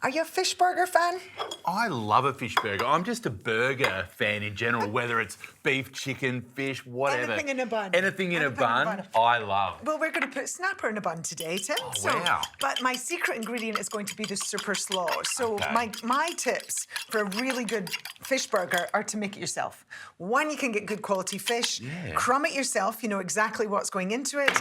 Are you a fish burger fan? I love a fish burger. I'm just a burger fan in general, whether it's beef, chicken, fish, whatever. Anything in a bun. Anything in a bun, I love. Well, we're going to put snapper in a bun today, Tim. Oh, wow. But my secret ingredient is going to be the super slaw. So Okay. my tips for a really good fish burger are to make it yourself. One, you can get good quality fish. Yeah. Crumb it yourself. You know exactly what's going into it.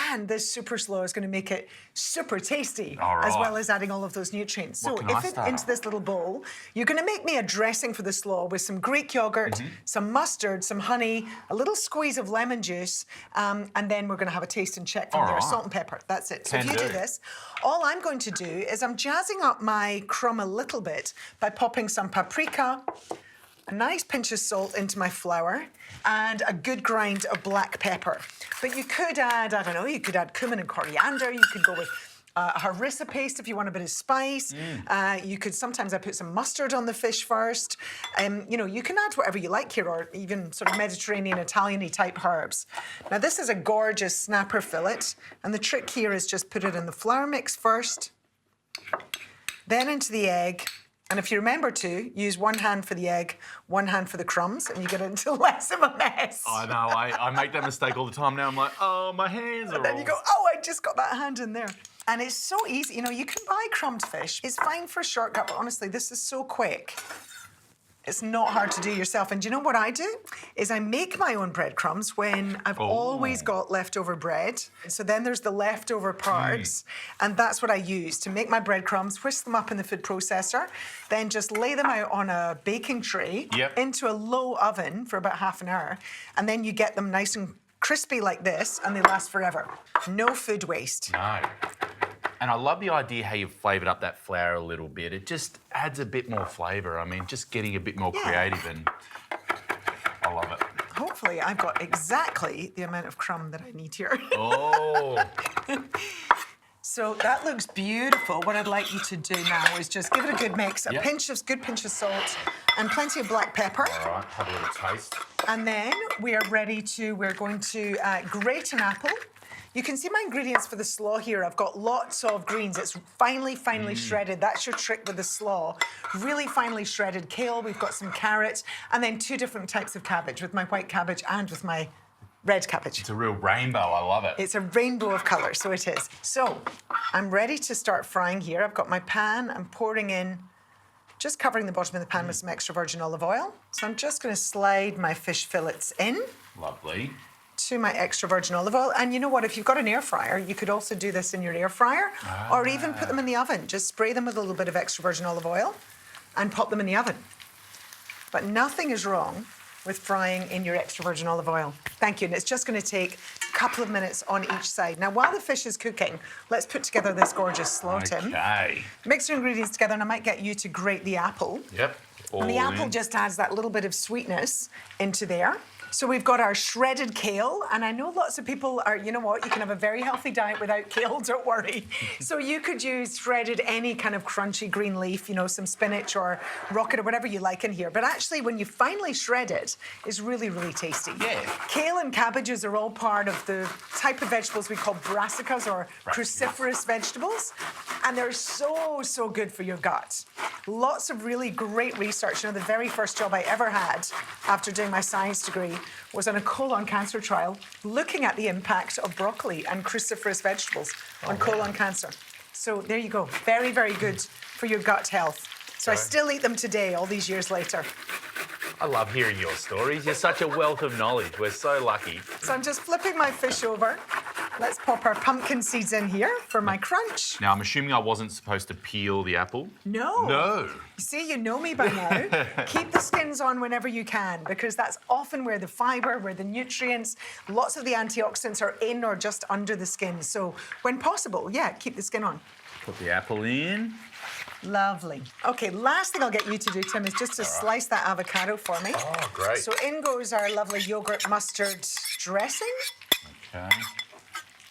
And this super slaw is going to make it super tasty, All right. as well as adding all of those nutrients. So What can I if it start into off? this little bowl, you're going to make me a dressing for the slaw with some Greek yogurt, some mustard, some honey, a little squeeze of lemon juice, and then we're going to have a taste and check from All there. right. Salt and pepper. That's it. So Can if you do do. this, all I'm going to do is I'm jazzing up my crumb a little bit by popping some paprika, a nice pinch of salt into my flour, and a good grind of black pepper. But you could add, I don't know, you could add cumin and coriander. You could go with harissa paste if you want a bit of spice. You could, sometimes I put some mustard on the fish first. You know, you can add whatever you like here, or even sort of Mediterranean, Italian-y type herbs. Now this is a gorgeous snapper fillet, and the trick here is just put it in the flour mix first, then into the egg. And if you remember to, use one hand for the egg, one hand for the crumbs, and you get into less of a mess. I know, I make that mistake all the time now. I'm like, oh, my hands are And then all... you go, oh, I just got that hand in there. And it's so easy. You know, you can buy crumbed fish. It's fine for a shortcut, but honestly, this is so quick. It's not hard to do yourself. And do you know what I do? Is I make my own breadcrumbs when I've always got leftover bread. So then there's the leftover parts, and that's what I use to make my breadcrumbs, whisk them up in the food processor, then just lay them out on a baking tray into a low oven for about half an hour, and then you get them nice and crispy like this, and they last forever. No food waste. No. And I love the idea how you've flavoured up that flour a little bit. It just adds a bit more flavour. I mean, just getting a bit more creative, and I love it. Hopefully, I've got exactly the amount of crumb that I need here. Oh. So that looks beautiful. What I'd like you to do now is just give it a good mix, a good pinch of salt, and plenty of black pepper. All right, have a little taste. And then we're going to grate an apple. You can see my ingredients for the slaw here. I've got lots of greens. It's finely shredded. That's your trick with the slaw. Really finely shredded kale. We've got some carrots, and then 2 different types of cabbage, with my white cabbage and with my red cabbage. It's a real rainbow. I love it. It's a rainbow of colours, so it is. So I'm ready to start frying here. I've got my pan. I'm pouring in, just covering the bottom of the pan with some extra virgin olive oil. So I'm just going to slide my fish fillets in. Lovely. To my extra virgin olive oil. And you know what? If you've got an air fryer, you could also do this in your air fryer, or even put them in the oven. Just spray them with a little bit of extra virgin olive oil and pop them in the oven. But nothing is wrong with frying in your extra virgin olive oil. Thank you. And it's just going to take a couple of minutes on each side. Now, while the fish is cooking, let's put together this gorgeous slaw, Tim. Okay. Mix your ingredients together, and I might get you to grate the apple. Yep. And the apple just adds that little bit of sweetness into there. So we've got our shredded kale, and I know lots of people are, you know what, you can have a very healthy diet without kale, don't worry. So you could use shredded any kind of crunchy green leaf, you know, some spinach or rocket or whatever you like in here. But actually, when you finely shred it, it's really, really tasty. Yeah. Kale and cabbages are all part of the type of vegetables we call brassicas, or cruciferous vegetables. And they're so, so good for your gut. Lots of really great research. You know, the very first job I ever had after doing my science degree was on a colon cancer trial, looking at the impact of broccoli and cruciferous vegetables on colon cancer. So there you go. Very, very good for your gut health. So I still eat them today, all these years later. I love hearing your stories. You're such a wealth of knowledge. We're so lucky. So I'm just flipping my fish over. Let's pop our pumpkin seeds in here for my crunch. Now, I'm assuming I wasn't supposed to peel the apple? No. No. You see, you know me by now. Keep the skins on whenever you can, because that's often where the fibre, where the nutrients, lots of the antioxidants are in or just under the skin. So when possible, yeah, keep the skin on. Put the apple in. Lovely. Okay, last thing I'll get you to do, Tim, is just to slice that avocado for me. Oh, great. So in goes our lovely yoghurt mustard dressing. Okay.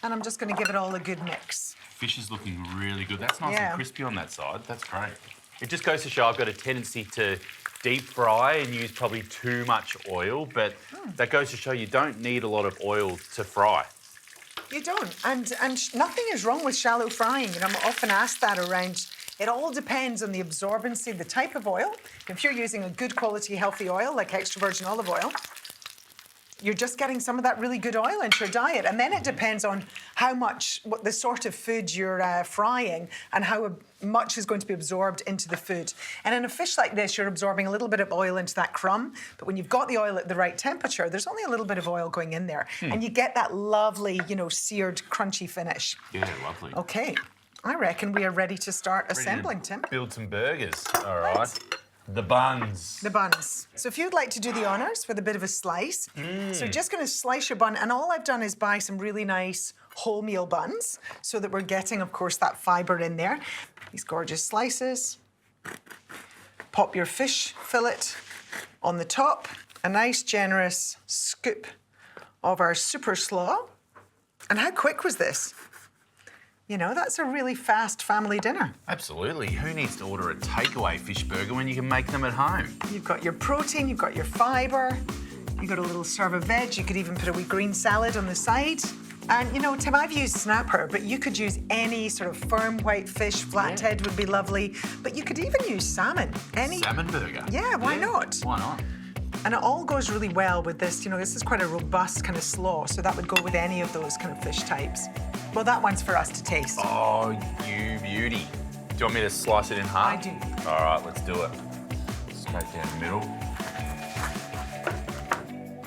And I'm just going to give it all a good mix. Fish is looking really good. That's nice and crispy on that side. That's great. It just goes to show I've got a tendency to deep fry and use probably too much oil, but that goes to show you don't need a lot of oil to fry. You don't. And nothing is wrong with shallow frying. And I'm often asked that around It all depends on the absorbency, the type of oil. If you're using a good quality, healthy oil, like extra virgin olive oil, you're just getting some of that really good oil into your diet. And then it depends on what the sort of food you're frying and how much is going to be absorbed into the food. And in a fish like this, you're absorbing a little bit of oil into that crumb, but when you've got the oil at the right temperature, there's only a little bit of oil going in there. And you get that lovely, seared, crunchy finish. Yeah, lovely. Okay, I reckon we are ready to start assembling, Tim. Build some burgers. All right. The buns. The buns. So if you'd like to do the honours with a bit of a slice, so just going to slice your bun, and all I've done is buy some really nice wholemeal buns so that we're getting, of course, that fibre in there. These gorgeous slices. Pop your fish fillet on the top. A nice, generous scoop of our super slaw. And how quick was this? That's a really fast family dinner. Absolutely. Who needs to order a takeaway fish burger when you can make them at home? You've got your protein, you've got your fibre, you've got a little serve of veg, you could even put a wee green salad on the side. And, Tim, I've used snapper, but you could use any sort of firm white fish, flathead would be lovely, but you could even use salmon. Salmon burger? Yeah, why not? Why not? And it all goes really well with this. This is quite a robust kind of slaw, so that would go with any of those kind of fish types. Well, that one's for us to taste. Oh, you beauty. Do you want me to slice it in half? I do. All right, let's do it. Straight down the middle.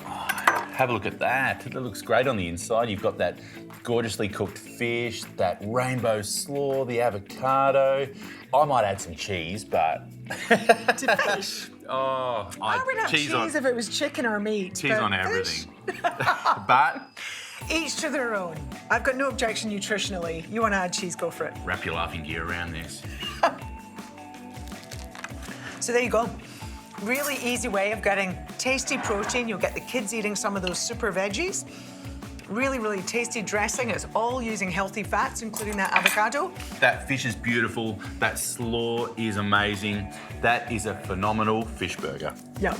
Oh, have a look at that. It looks great on the inside. You've got that gorgeously cooked fish, that rainbow slaw, the avocado. I might add some cheese, but... To fish? Oh, I would have cheese if it was chicken or meat. Cheese on everything. But... Each to their own. I've got no objection nutritionally. You want to add cheese, go for it. Wrap your laughing gear around this. So there you go. Really easy way of getting tasty protein. You'll get the kids eating some of those super veggies. Really, really tasty dressing. It's all using healthy fats, including that avocado. That fish is beautiful. That slaw is amazing. That is a phenomenal fish burger. Yep.